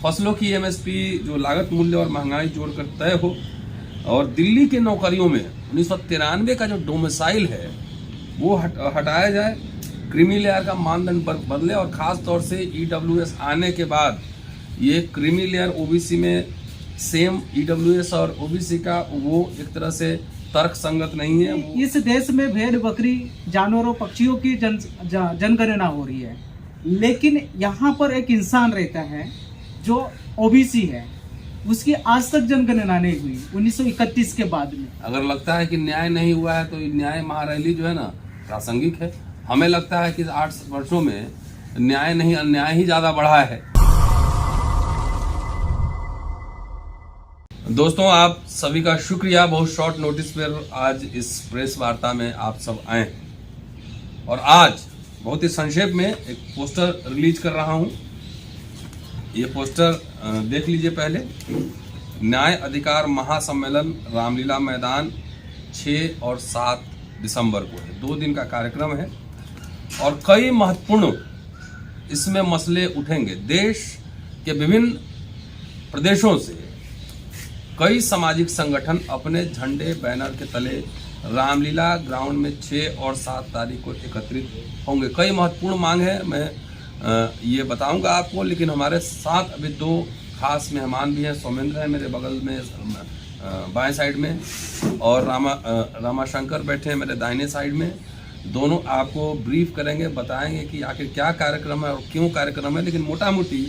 फसलों की एमएसपी जो लागत मूल्य और महंगाई जोड़कर तय हो, और दिल्ली के नौकरियों में 1993 का जो डोमिसाइल है वो हटाया जाए, क्रीमी लेयर का मानदंड बदले, और खास तौर से ईडब्ल्यूएस आने के बाद ये क्रीमी लेयर ओबीसी में सेम ईडब्ल्यूएस और ओबीसी का वो एक तरह से तर्क संगत नहीं है। इस देश में भेड़ बकरी जानवरों पक्षियों की जनगणना हो रही है, लेकिन यहाँ पर एक इंसान रहता है जो ओबीसी है, उसकी आज तक जनगणना नहीं हुई 1931 के बाद में। अगर लगता है कि न्याय नहीं हुआ है तो न्याय महारैली जो है ना प्रासंगिक है। हमें लगता है कि 8 वर्षों में न्याय नहीं अन्याय ही ज्यादा बढ़ा है। दोस्तों, आप सभी का शुक्रिया, बहुत शॉर्ट नोटिस पर आज इस प्रेस वार्ता में आप सब आए, और आज बहुत ही संक्षेप में एक पोस्टर रिलीज कर रहा हूं। ये पोस्टर देख लीजिए पहले। न्याय अधिकार महासम्मेलन रामलीला मैदान 6 और 7 दिसंबर को है, 2 दिन का कार्यक्रम है और कई महत्वपूर्ण इसमें मसले उठेंगे। देश के विभिन्न प्रदेशों से कई सामाजिक संगठन अपने झंडे बैनर के तले रामलीला ग्राउंड में 6 और 7 तारीख को एकत्रित होंगे। कई महत्वपूर्ण मांग है, मैं ये बताऊंगा आपको, लेकिन हमारे साथ अभी 2 खास मेहमान भी हैं। सौमेंद्र है मेरे बगल में बाएं साइड में, और रामाशंकर बैठे हैं मेरे दाहिने साइड में। दोनों आपको ब्रीफ करेंगे, बताएंगे कि आखिर क्या कार्यक्रम है और क्यों कार्यक्रम है। लेकिन मोटा मोटी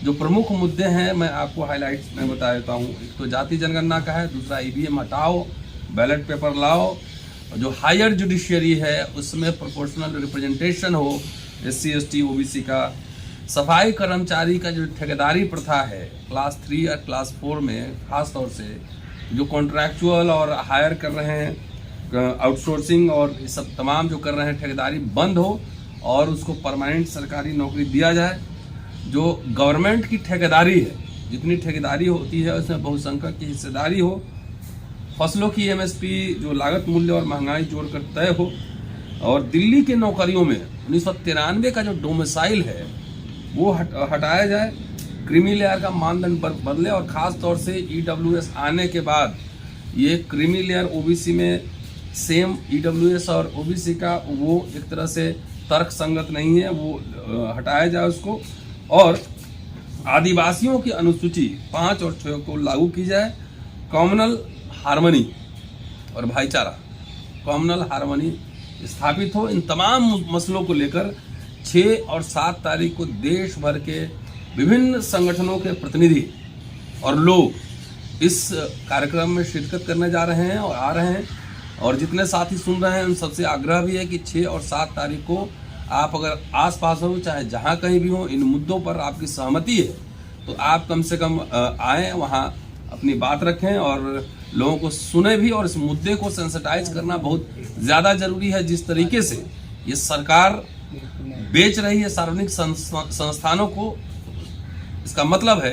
जो प्रमुख मुद्दे हैं मैं आपको हाईलाइट्स में बता देता हूँ। एक तो जाति जनगणना का है, दूसरा ईवीएम हटाओ, बैलेट पेपर लाओ, जो हायर जुडिशियरी है उसमें प्रोपोर्शनल रिप्रेजेंटेशन हो SC ST OBC का, सफाई कर्मचारी का जो ठेकेदारी प्रथा है क्लास 3 या क्लास 4 में, खास तौर से जो कॉन्ट्रैक्चुअल और हायर कर रहे हैं, आउटसोर्सिंग और ये सब तमाम जो कर रहे हैं ठेकेदारी बंद हो और उसको परमानेंट सरकारी नौकरी दिया जाए। जो गवर्नमेंट की ठेकेदारी है, जितनी ठेकेदारी होती है उसमें बहुसंख्यक की हिस्सेदारी हो। फसलों की एमएसपी जो लागत मूल्य और महंगाई जोड़कर तय हो, और दिल्ली के नौकरियों में 1993 का जो डोमिसाइल है वो हटाया जाए, क्रीमी लेयर का मानदंड बदले, और खास तौर से ईडब्ल्यूएस आने के बाद ये क्रीमी लेयर ओबीसी में सेम ईडब्ल्यूएस और ओबीसी का वो एक तरह से तर्क संगत नहीं है, वो हटाया जाए उसको, और आदिवासियों की अनुसूची 5 और 6 को लागू की जाए। कॉमनल हार्मनी और भाईचारा, कॉमनल हार्मनी स्थापित हो। इन तमाम मसलों को लेकर 6 और 7 तारीख को देश भर के विभिन्न संगठनों के प्रतिनिधि और लोग इस कार्यक्रम में शिरकत करने जा रहे हैं और आ रहे हैं। और जितने साथी सुन रहे हैं उन सबसे आग्रह भी है कि 6 और 7 तारीख को आप अगर आसपास हो, चाहे जहां कहीं भी हो, इन मुद्दों पर आपकी सहमति है तो आप कम से कम आएँ, वहां अपनी बात रखें और लोगों को सुने भी। और इस मुद्दे को सेंसिटाइज करना बहुत ज़्यादा जरूरी है। जिस तरीके से ये सरकार बेच रही है सार्वजनिक संस्थानों को, इसका मतलब है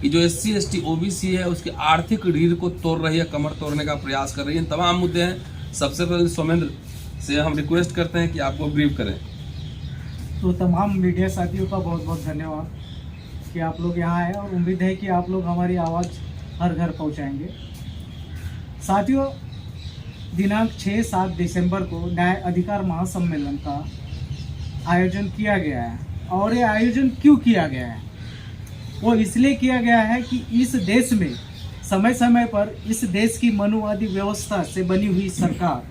कि जो SC ST OBC है उसकी आर्थिक रीढ़ को तोड़ रही है, कमर तोड़ने का प्रयास कर रही है। तमाम मुद्दे हैं। सबसे पहले सौमेंद्र से हम रिक्वेस्ट करते हैं कि आपको ब्रीफ करें। तो तमाम मीडिया साथियों का बहुत बहुत धन्यवाद कि आप लोग यहाँ आए, और उम्मीद है कि आप लोग हमारी आवाज़ हर घर पहुँचाएंगे। साथियों, दिनांक 6-7 दिसंबर को न्याय अधिकार महासम्मेलन का आयोजन किया गया है, और ये आयोजन क्यों किया गया है? वो इसलिए किया गया है कि इस देश में समय समय पर इस देश की मनुवादी व्यवस्था से बनी हुई सरकार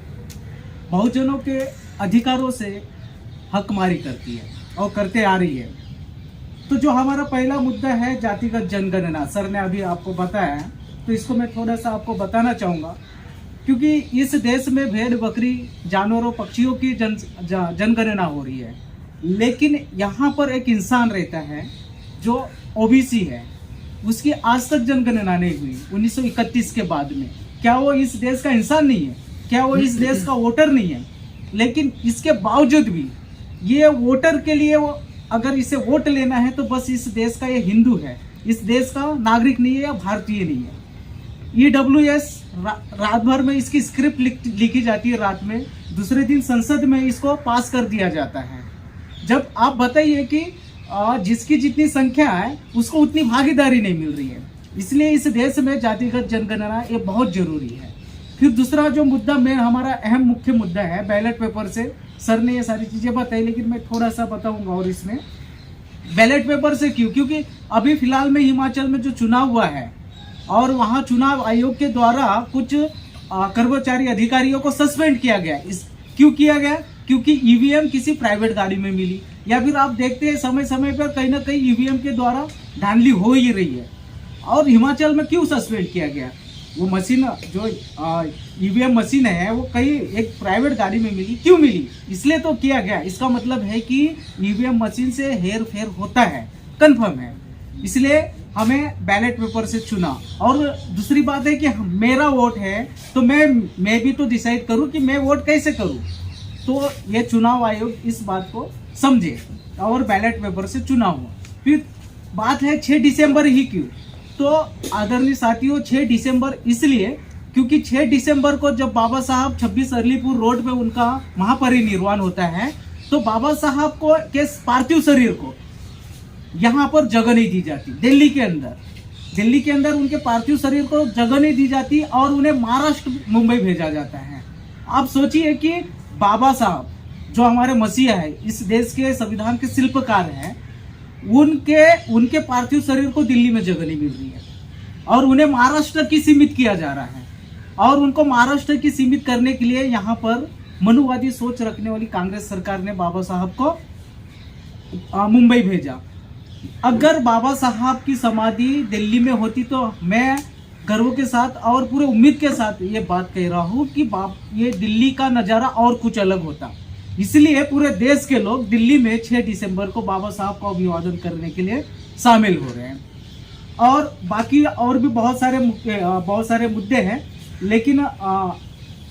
बहुजनों के अधिकारों से हकमारी करती है और करते आ रही है। तो जो हमारा पहला मुद्दा है जातिगत जनगणना, सर ने अभी आपको बताया है, तो इसको मैं थोड़ा सा आपको बताना चाहूँगा। क्योंकि इस देश में भेड़ बकरी जानवरों पक्षियों की जनगणना हो रही है, लेकिन यहाँ पर एक इंसान रहता है जो ओबीसी है, उसकी आज तक जनगणना नहीं हुई 1931 के बाद में। क्या वो इस देश का इंसान नहीं है? क्या वो इस देश का वोटर नहीं है? लेकिन इसके बावजूद भी ये वोटर के लिए, वो अगर इसे वोट लेना है तो बस इस देश का ये हिंदू है, इस देश का नागरिक नहीं है या भारतीय नहीं है। EWS रात भर में इसकी स्क्रिप्ट लिखी जाती है, रात में, दूसरे दिन संसद में इसको पास कर दिया जाता है। जब आप बताइए कि जिसकी जितनी संख्या है उसको उतनी भागीदारी नहीं मिल रही है। इसलिए इस देश में जातिगत जनगणना ये बहुत जरूरी है। फिर दूसरा जो मुद्दा में हमारा अहम मुख्य मुद्दा है बैलेट पेपर से, सर ने ये सारी चीज़ें बताई लेकिन मैं थोड़ा सा बताऊंगा। और इसमें बैलेट पेपर से क्यों, क्योंकि अभी फिलहाल में हिमाचल में जो चुनाव हुआ है और वहाँ चुनाव आयोग के द्वारा कुछ कर्मचारी अधिकारियों को सस्पेंड किया गया। क्यों किया गया? क्योंकि ईवीएम किसी प्राइवेट गाड़ी में मिली, या फिर आप देखते हैं समय समय पर कहीं ना कहीं ईवीएम के द्वारा धांधली हो ही रही है। और हिमाचल में क्यों सस्पेंड किया गया? वो मशीन जो ईवीएम मशीन है वो कहीं एक प्राइवेट गाड़ी में मिली, क्यों मिली? इसलिए तो किया गया। इसका मतलब है कि ईवीएम मशीन से हेर फेर होता है, कंफर्म है। इसलिए हमें बैलेट पेपर से चुना। और दूसरी बात है कि मेरा वोट है तो मैं भी तो डिसाइड करूं कि मैं वोट कैसे करूं। तो ये चुनाव आयोग इस बात को समझे और बैलेट पेपर से चुना हुआ। फिर बात है 6 दिसंबर ही क्यों? तो आदरणीय साथियों 6 दिसंबर इसलिए क्योंकि 6 दिसंबर को जब बाबा साहब 26 अरलीपुर रोड पे उनका महापरिनिर्वाण होता है तो बाबा साहब को के पार्थिव शरीर को यहाँ पर जगह नहीं दी जाती। दिल्ली के अंदर उनके पार्थिव शरीर को जगह नहीं दी जाती और उन्हें महाराष्ट्र मुंबई भेजा जाता है। आप सोचिए कि बाबा साहब जो हमारे मसीहा है, इस देश के संविधान के शिल्पकार हैं, उनके पार्थिव शरीर को दिल्ली में जगह नहीं मिल रही है और उन्हें महाराष्ट्र की सीमित किया जा रहा है। और उनको महाराष्ट्र की सीमित करने के लिए यहाँ पर मनुवादी सोच रखने वाली कांग्रेस सरकार ने बाबा साहब को मुंबई भेजा। अगर बाबा साहब की समाधि दिल्ली में होती तो मैं गर्व के साथ और पूरे उम्मीद के साथ ये बात कह रहा हूँ कि ये दिल्ली का नज़ारा और कुछ अलग होता। इसलिए पूरे देश के लोग दिल्ली में 6 दिसंबर को बाबा साहब को अभिवादन करने के लिए शामिल हो रहे हैं। और बाकी और भी बहुत सारे मुद्दे हैं, लेकिन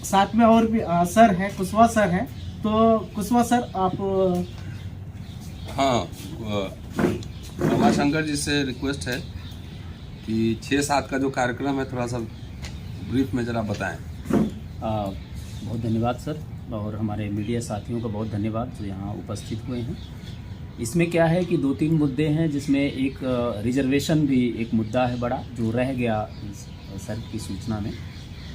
साथ में और भी सर है, कुशवाहा सर है। तो कुशवाहा सर आप। हाँ, रमाशंकर जी से रिक्वेस्ट है कि 6-7 का जो कार्यक्रम है थोड़ा सा ब्रीफ में जरा बताएं। बहुत धन्यवाद सर, और हमारे मीडिया साथियों का बहुत धन्यवाद जो यहाँ उपस्थित हुए हैं। इसमें क्या है कि 2-3 मुद्दे हैं, जिसमें एक रिजर्वेशन भी एक मुद्दा है बड़ा जो रह गया सर की सूचना में।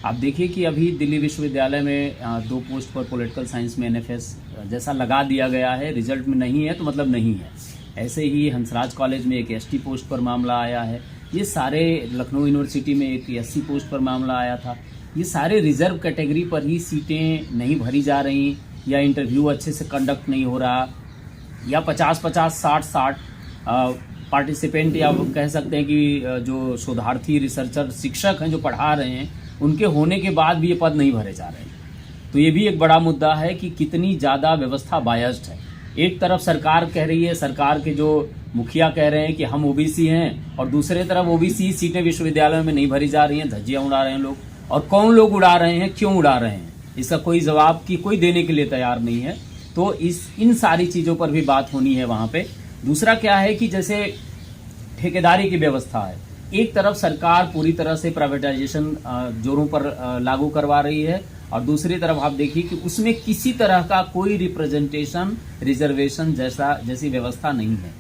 आप देखिए कि अभी दिल्ली विश्वविद्यालय में 2 पोस्ट पर पॉलिटिकल साइंस में NFS जैसा लगा दिया गया है, रिजल्ट में नहीं है तो मतलब नहीं है। ऐसे ही हंसराज कॉलेज में एक ST पोस्ट पर मामला आया है। ये सारे लखनऊ यूनिवर्सिटी में एक SC पोस्ट पर मामला आया था। ये सारे रिजर्व कैटेगरी पर ही सीटें नहीं भरी जा रही, या इंटरव्यू अच्छे से कंडक्ट नहीं हो रहा, या 50-50, 60-60 पार्टिसिपेंट, या कह सकते हैं कि जो शोधार्थी, रिसर्चर, शिक्षक हैं जो पढ़ा रहे हैं, उनके होने के बाद भी ये पद नहीं भरे जा रहे हैं। तो ये भी एक बड़ा मुद्दा है कि कितनी ज़्यादा व्यवस्था बायस्ड है। एक तरफ सरकार कह रही है, सरकार के जो मुखिया कह रहे हैं कि हम OBC हैं, और दूसरे तरफ OBC सीटें विश्वविद्यालयों में नहीं भरी जा रही हैं, धज्जियाँ उड़ा रहे हैं लोग। और कौन लोग उड़ा रहे हैं, क्यों उड़ा रहे हैं, इसका कोई जवाब की कोई देने के लिए तैयार नहीं है। तो इन सारी चीज़ों पर भी बात होनी है वहाँ पे। दूसरा क्या है कि जैसे ठेकेदारी की व्यवस्था है, एक तरफ सरकार पूरी तरह से प्राइवेटाइजेशन जोरों पर लागू करवा रही है, और दूसरी तरफ आप देखिए कि उसमें किसी तरह का कोई रिप्रेजेंटेशन, रिजर्वेशन जैसी व्यवस्था नहीं है।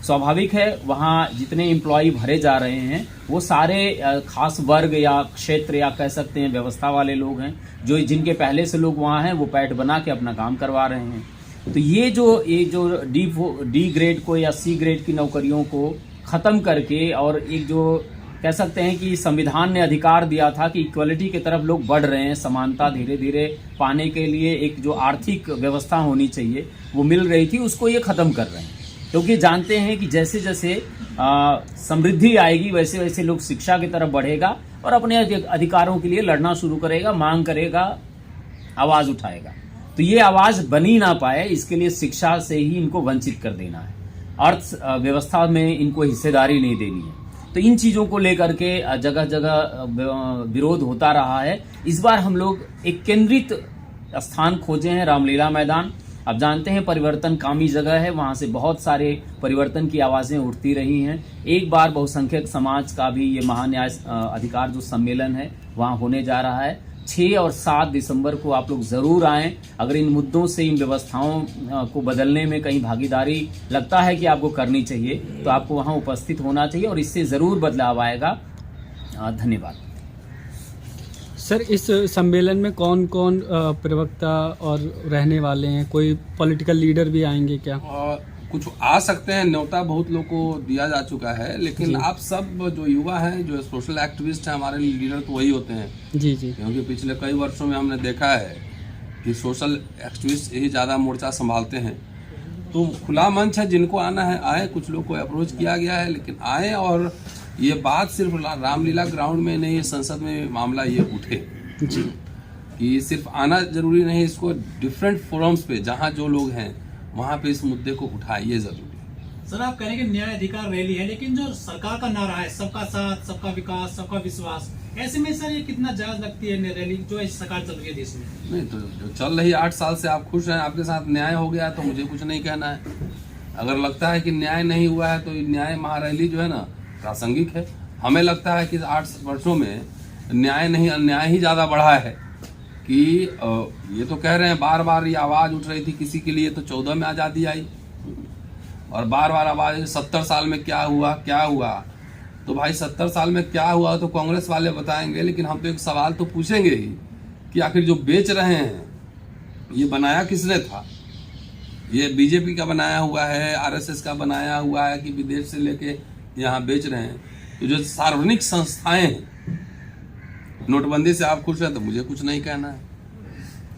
स्वाभाविक है वहाँ जितने एम्प्लॉय भरे जा रहे हैं वो सारे खास वर्ग या क्षेत्र या कह सकते हैं व्यवस्था वाले लोग हैं, जो जिनके पहले से लोग वहाँ हैं वो पैठ बना के अपना काम करवा रहे हैं। तो ये जो डी ग्रेड को या C ग्रेड की नौकरियों को ख़त्म करके, और एक जो कह सकते हैं कि संविधान ने अधिकार दिया था कि इक्वलिटी की तरफ लोग बढ़ रहे हैं, समानता धीरे धीरे पाने के लिए एक जो आर्थिक व्यवस्था होनी चाहिए वो मिल रही थी, उसको ये ख़त्म कर रहे हैं। क्योंकि जानते हैं कि जैसे जैसे समृद्धि आएगी वैसे वैसे लोग शिक्षा की तरफ बढ़ेगा और अपने अधिकारों के लिए लड़ना शुरू करेगा, मांग करेगा, आवाज़ उठाएगा। तो ये आवाज़ बनी ना पाए, इसके लिए शिक्षा से ही इनको वंचित कर देना है, अर्थ व्यवस्था में इनको हिस्सेदारी नहीं देनी है। तो इन चीज़ों को लेकर के जगह जगह विरोध होता रहा है। इस बार हम लोग एक केंद्रित स्थान खोजे हैं, रामलीला मैदान। अब जानते हैं परिवर्तनकामी जगह है, वहाँ से बहुत सारे परिवर्तन की आवाज़ें उठती रही हैं। एक बार बहुसंख्यक समाज का भी ये महान्याय अधिकार जो सम्मेलन है वहाँ होने जा रहा है। 6 और 7 दिसंबर को आप लोग ज़रूर आएँ। अगर इन मुद्दों से, इन व्यवस्थाओं को बदलने में कहीं भागीदारी लगता है कि आपको करनी चाहिए, तो आपको वहाँ उपस्थित होना चाहिए और इससे ज़रूर बदलाव आएगा। धन्यवाद। सर, इस सम्मेलन में कौन कौन प्रवक्ता और रहने वाले हैं? कोई पॉलिटिकल लीडर भी आएंगे क्या? कुछ आ सकते हैं, न्योता बहुत लोग को दिया जा चुका है, लेकिन आप सब जो युवा हैं, जो सोशल एक्टिविस्ट हैं, हमारे लीडर तो वही होते हैं। जी जी। क्योंकि पिछले कई वर्षों में हमने देखा है कि सोशल एक्टिविस्ट यही ज़्यादा मोर्चा संभालते हैं। तो खुला मंच है, जिनको आना है आए। कुछ लोग को अप्रोच किया गया है, लेकिन आए। और ये बात सिर्फ रामलीला ग्राउंड में नहीं, संसद में मामला ये उठे कि सिर्फ आना जरूरी नहीं, इसको डिफरेंट फोरम्स पे जहाँ जो लोग हैं वहाँ पे इस मुद्दे को उठाइए जरूरी। सर, आप कह रहे हैं कि न्याय अधिकार रैली है, लेकिन जो सरकार का नारा है सबका साथ, सबका विकास, सबका विश्वास, ऐसे में सर ये कितना जायज लगती है रैली जो ऐसी सरकार चल रही है देश में? नहीं तो जो चल रही 8 साल से आप खुश हैं, आपके साथ न्याय हो गया, तो मुझे कुछ नहीं कहना है। अगर लगता है कि न्याय नहीं हुआ है तो न्याय महारैली जो है ना प्रासंगिक है। हमें लगता है कि 8 वर्षों में न्याय नहीं, अन्याय ही ज़्यादा बढ़ा है। कि ये तो कह रहे हैं, बार बार ये आवाज़ उठ रही थी किसी के लिए, तो 14 में आज़ादी आई, और बार बार आवाज़ 70 साल में क्या हुआ क्या हुआ। तो भाई 70 साल में क्या हुआ तो कांग्रेस वाले बताएंगे, लेकिन हम तो एक सवाल तो पूछेंगे ही कि आखिर जो बेच रहे हैं ये बनाया किसने था? ये बीजेपी का बनाया हुआ है, आरएसएस का बनाया हुआ है, कि विदेश से लेके यहाँ बेच रहे हैं? तो जो सार्वजनिक संस्थाएं हैं, नोटबंदी से आप खुश हैं तो मुझे कुछ नहीं कहना है,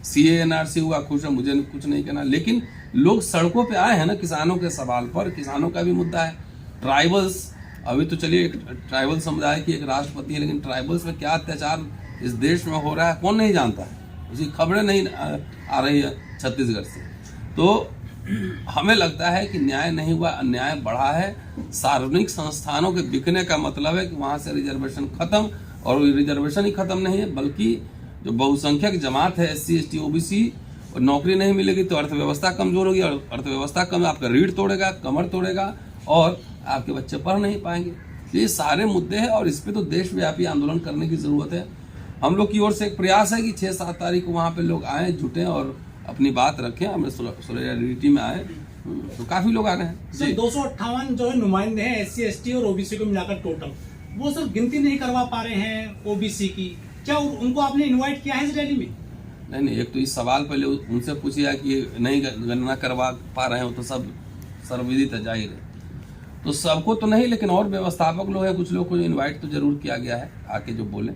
सीए एनआरसी हुआ खुश है, मुझे कुछ नहीं कहना। लेकिन लोग सड़कों पे आए हैं ना किसानों के सवाल पर। किसानों का भी मुद्दा है। ट्राइबल्स, अभी तो चलिए एक ट्राइबल समुदाय की एक राष्ट्रपति है, लेकिन ट्राइबल्स में क्या अत्याचार इस देश में हो रहा है कौन नहीं जानता है? उसकी खबरें नहीं आ रही है छत्तीसगढ़ से। तो हमें लगता है कि न्याय नहीं हुआ, अन्याय बढ़ा है। सार्वजनिक संस्थानों के बिकने का मतलब है कि वहाँ से रिजर्वेशन खत्म, और रिजर्वेशन ही खत्म नहीं है, बल्कि जो बहुसंख्यक जमात है SC ST OBC, और नौकरी नहीं मिलेगी तो अर्थव्यवस्था कमजोर होगी, और अर्थव्यवस्था कम आपका रीढ़ तोड़ेगा, कमर तोड़ेगा, और आपके बच्चे पढ़ नहीं पाएंगे। ये सारे मुद्दे हैं और इस पे तो देशव्यापी आंदोलन करने की जरूरत है। हम लोग की ओर से एक प्रयास है कि 6-7 तारीख को वहाँ पे लोग आए, जुटें और अपनी बात रखें, हमें सोलिडारिटी में आए। तो काफी लोग आ रहे हैं। सर 258 जो है नुमाइंदे हैं SC ST और OBC को मिलाकर टोटल, वो सर गिनती नहीं करवा पा रहे हैं OBC की। क्या उनको आपने इनवाइट किया है इस रैली में? नहीं, एक तो इस सवाल पहले उनसे पूछिए कि नहीं गणना करवा पा रहे हो, तो सब सर्वविदित है, जाहिर है। तो सबको तो नहीं, लेकिन और व्यवस्थापक लोग हैं, कुछ लोग को इनवाइट तो जरूर किया गया है, आके जो बोले।